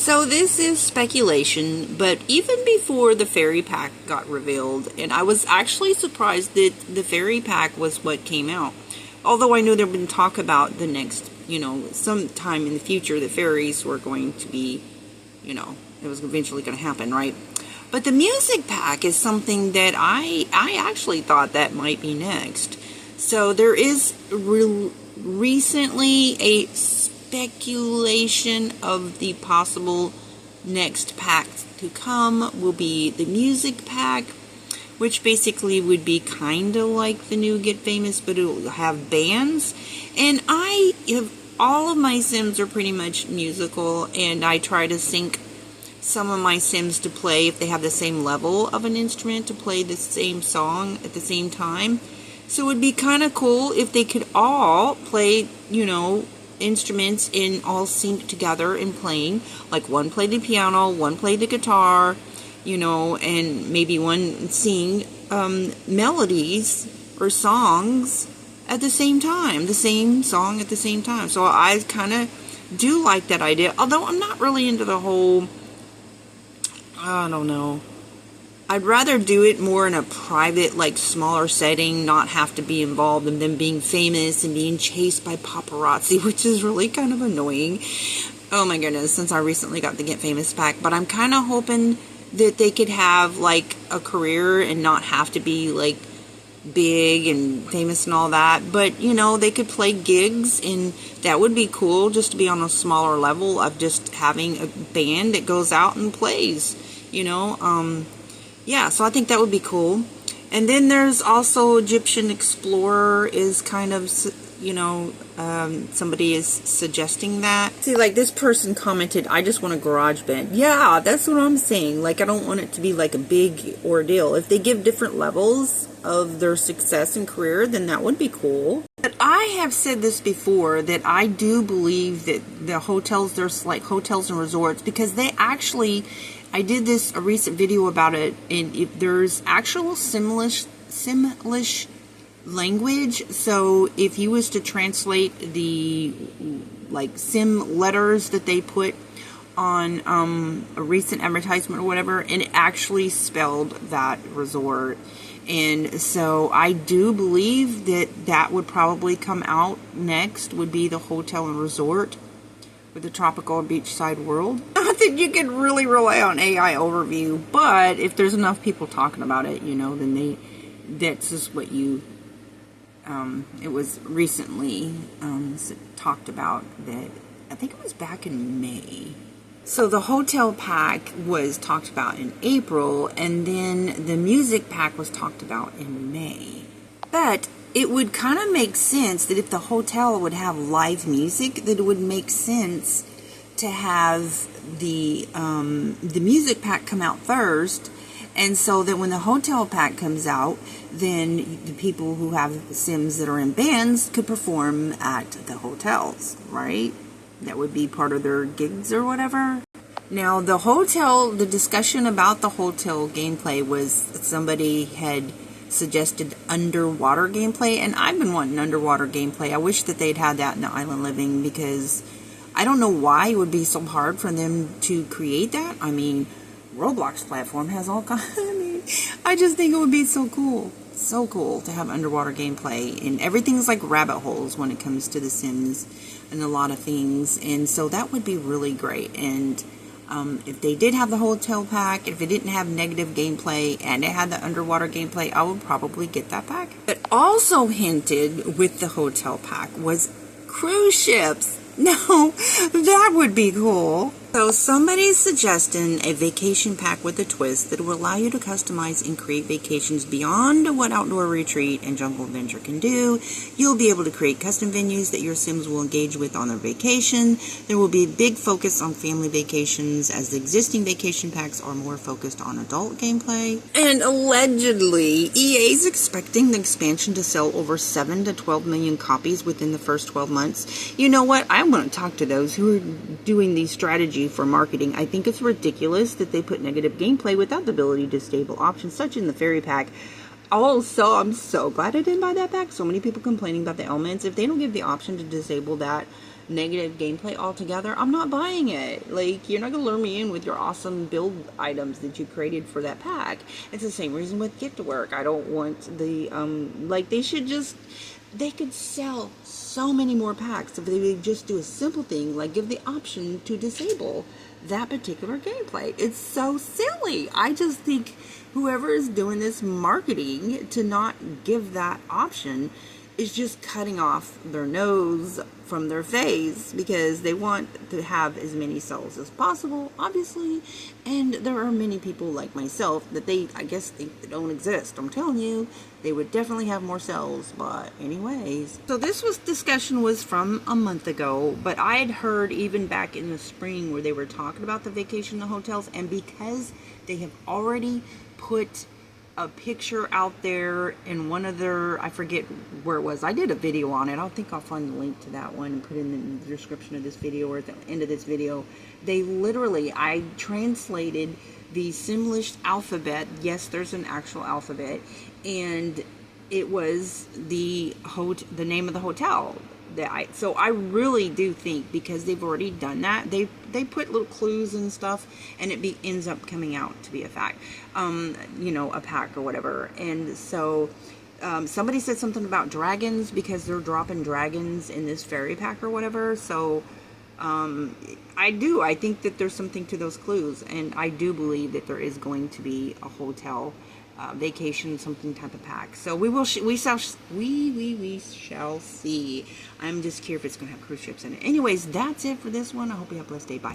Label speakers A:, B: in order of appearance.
A: So this is speculation, but even before the fairy pack got revealed, and I was actually surprised that the fairy pack was what came out. Although I knew there had been talk about the next, sometime in the future the fairies were going to be, it was eventually going to happen, right? But the music pack is something that I actually thought that might be next. So there is recently a speculation of the possible next pack to come will be the music pack, which basically would be kind of like the new Get Famous, but it will have bands. And all of my Sims are pretty much musical, and I try to sync some of my Sims to play, if they have the same level of an instrument, to play the same song at the same time. So it would be kind of cool if they could all play, instruments and all sync together in playing. Like one played the piano, one played the guitar, and maybe one sing melodies or songs at the same time, the same song at the same time. So I kind of do like that idea, although I'm not really into the whole, I don't know. I'd rather do it more in a private, like, smaller setting, not have to be involved in them being famous and being chased by paparazzi, which is really kind of annoying. Oh my goodness, since I recently got the Get Famous pack. But I'm kind of hoping that they could have, like, a career and not have to be, like, big and famous and all that. But, they could play gigs, and that would be cool, just to be on a smaller level of just having a band that goes out and plays, yeah, so I think that would be cool. And then there's also Egyptian Explorer is kind of, somebody is suggesting that. See, like this person commented, I just want a garage band. Yeah, that's what I'm saying. Like, I don't want it to be like a big ordeal. If they give different levels of their success and career, then that would be cool. But I have said this before, that I do believe that the hotels, there's like hotels and resorts, because they actually, I did a recent video about it, and if there's actual Simlish language. So if you was to translate the like Sim letters that they put on a recent advertisement or whatever, and it actually spelled that resort. And so I do believe that would probably come out next, would be the hotel and resort with the tropical beachside world. Not that you can really rely on AI overview, but if there's enough people talking about it, then that's just what it was recently talked about, that I think it was back in May. So the hotel pack was talked about in April, and then the music pack was talked about in May. But it would kind of make sense that if the hotel would have live music, that it would make sense to have the music pack come out first, and so that when the hotel pack comes out, then the people who have Sims that are in bands could perform at the hotels, right? That would be part of their gigs or whatever. Now, the discussion about the hotel gameplay was somebody had suggested underwater gameplay, and I've been wanting underwater gameplay. I wish that they'd had that in the Island Living, because I don't know why it would be so hard for them to create that. I mean, Roblox platform has all kinds. I just think it would be so cool. So cool to have underwater gameplay, and everything's like rabbit holes when it comes to The Sims and a lot of things, and so that would be really great. And if they did have the hotel pack, if it didn't have negative gameplay and it had the underwater gameplay, I would probably get that pack. But also hinted with the hotel pack was cruise ships. No, that would be cool. So somebody's suggesting a vacation pack with a twist that will allow you to customize and create vacations beyond what Outdoor Retreat and Jungle Adventure can do. You'll be able to create custom venues that your Sims will engage with on their vacation. There will be a big focus on family vacations, as the existing vacation packs are more focused on adult gameplay. And allegedly, EA is expecting the expansion to sell over 7 to 12 million copies within the first 12 months. You know what? I'm going to talk to those who are doing these strategies for marketing. I think it's ridiculous that they put negative gameplay without the ability to disable options such in the fairy pack. Also, I'm so glad I didn't buy that pack. So many people complaining about the elements. If they don't give the option to disable that, negative gameplay altogether, I'm not buying it. Like, you're not gonna lure me in with your awesome build items that you created for that pack. It's the same reason with gift work. I don't want the like, they could sell so many more packs if they would just do a simple thing like give the option to disable that particular gameplay. It's so silly. I just think whoever is doing this marketing to not give that option is just cutting off their nose from their face, because they want to have as many sales as possible, obviously. And there are many people like myself that I guess think they don't exist. I'm telling you, they would definitely have more sales. But anyways, so this discussion was from a month ago, but I had heard even back in the spring where they were talking about the vacation the hotels, and because they have already put a picture out there in one of their, I forget where it was. I did a video on it. I think I'll find the link to that one and put it in the description of this video or at the end of this video. They literally, I translated the Simlish alphabet. Yes, there's an actual alphabet, and it was the name of the hotel. So I really do think, because they've already done that, they put little clues and stuff, and it ends up coming out to be a fact, you know, a pack or whatever. And so somebody said something about dragons, because they're dropping dragons in this fairy pack or whatever. So I think that there's something to those clues, and I do believe that there is going to be a hotel vacation something type of pack. So we shall see. I'm just curious if it's going to have cruise ships in it. Anyways, that's it for this one. I hope you have a blessed day. Bye.